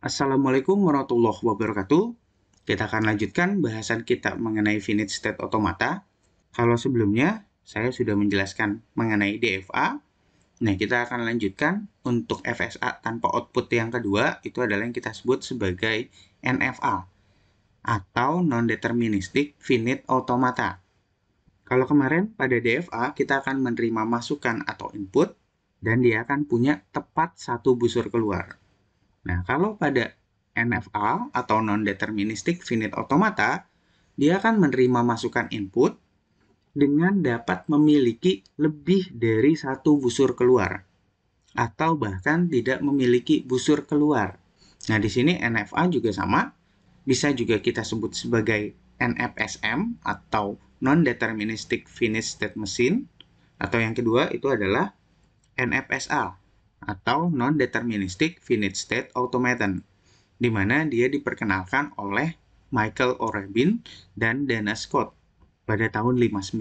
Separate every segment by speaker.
Speaker 1: Assalamualaikum warahmatullahi wabarakatuh. Kita akan lanjutkan bahasan kita mengenai finite state automata. Kalau sebelumnya saya sudah menjelaskan mengenai DFA. Nah, kita akan lanjutkan untuk FSA tanpa output yang kedua, itu adalah yang kita sebut sebagai NFA atau non-deterministic finite automata. Kalau kemarin pada DFA kita akan menerima masukan atau input dan dia akan punya tepat satu busur keluar. Nah, kalau pada NFA atau non-deterministic finite automata, dia akan menerima masukan input dengan dapat memiliki lebih dari satu busur keluar atau bahkan tidak memiliki busur keluar. Nah, di sini NFA juga sama, bisa juga kita sebut sebagai NFSM atau non-deterministic finite state machine, atau yang kedua itu adalah NFSA atau non-deterministic finite state automaton, di mana dia diperkenalkan oleh Michael O'Rabin dan Dana Scott pada tahun 59.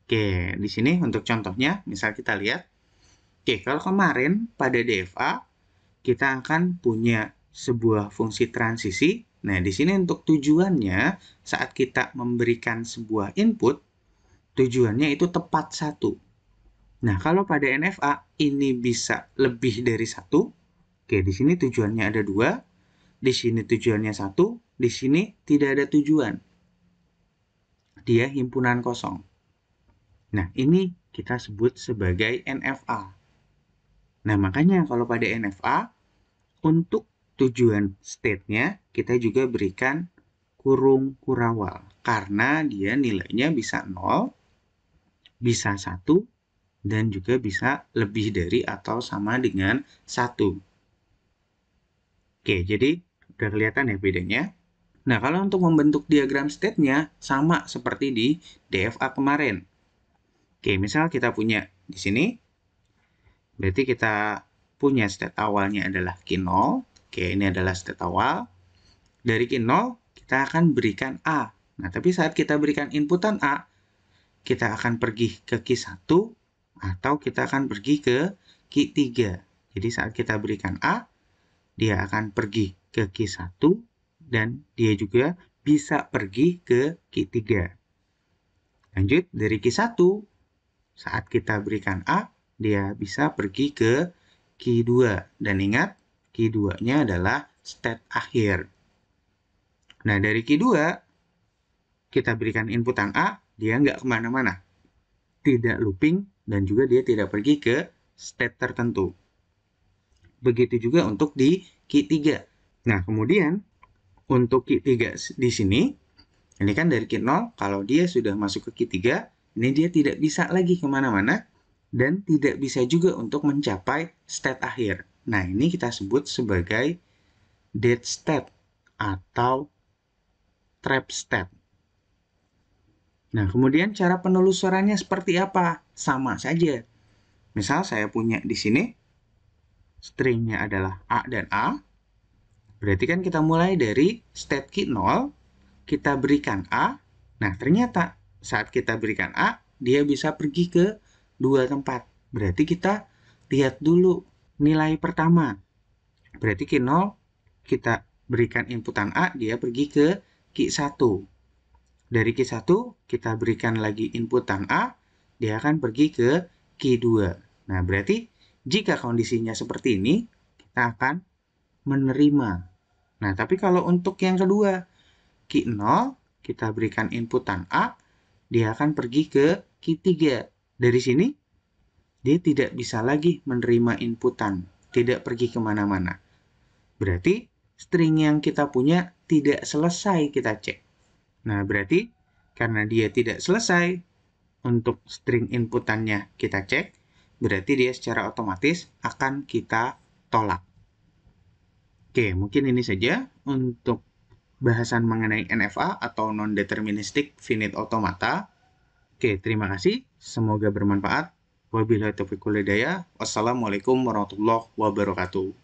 Speaker 1: Oke, di sini untuk contohnya, misal kita lihat, oke, kalau kemarin pada DFA, kita akan punya sebuah fungsi transisi. Nah, di sini untuk tujuannya, saat kita memberikan sebuah input, tujuannya itu tepat satu. Nah, kalau pada NFA, ini bisa lebih dari satu. Oke, di sini tujuannya ada dua, di sini tujuannya satu, di sini tidak ada tujuan. Dia himpunan kosong. Nah, ini kita sebut sebagai NFA. Nah, makanya kalau pada NFA, untuk tujuan state-nya, kita juga berikan kurung kurawal. Karena dia nilainya bisa 0, bisa 1, dan juga bisa lebih dari atau sama dengan 1. Oke, jadi udah kelihatan ya bedanya. Nah, kalau untuk membentuk diagram state-nya, sama seperti di DFA kemarin. Oke, misal kita punya di sini, berarti kita punya state awalnya adalah Q0. Oke, ini adalah state awal. Dari Q0, kita akan berikan A. Nah, tapi saat kita berikan inputan A, kita akan pergi ke Q1, atau kita akan pergi ke Q3. Jadi saat kita berikan A, dia akan pergi ke Q1, dan dia juga bisa pergi ke Q3. Lanjut, dari Q1, saat kita berikan A, dia bisa pergi ke Q2. Dan ingat, Q2-nya adalah state akhir. Nah, dari Q2, kita berikan inputan A, dia nggak kemana-mana. Tidak looping, dan juga dia tidak pergi ke state tertentu. Begitu juga untuk di Q3. Nah, kemudian untuk Q3 di sini, ini kan dari Q0, kalau dia sudah masuk ke Q3, ini dia tidak bisa lagi kemana-mana, dan tidak bisa juga untuk mencapai state akhir. Nah, ini kita sebut sebagai dead state atau trap state. Nah, kemudian cara penelusurannya seperti apa? Sama saja. Misal saya punya di sini, stringnya adalah A dan A, berarti kan kita mulai dari state Q0, kita berikan A. Nah, ternyata saat kita berikan A, dia bisa pergi ke dua tempat. Berarti kita lihat dulu nilai pertama. Berarti Q0, kita berikan inputan A, dia pergi ke Q1. Dari Q1, kita berikan lagi inputan A, dia akan pergi ke Q2. Nah, berarti jika kondisinya seperti ini, kita akan menerima. Nah, tapi kalau untuk yang kedua, Q0, kita berikan inputan A, dia akan pergi ke Q3. Dari sini, dia tidak bisa lagi menerima inputan, tidak pergi kemana-mana. Berarti string yang kita punya tidak selesai kita cek. Nah, berarti karena dia tidak selesai untuk string inputannya kita cek, berarti dia secara otomatis akan kita tolak. Oke, mungkin ini saja untuk bahasan mengenai NFA atau non-deterministic finite automata. Oke, terima kasih. Semoga bermanfaat. Wabillahi taufiq wal hidayah. Wassalamualaikum warahmatullahi wabarakatuh.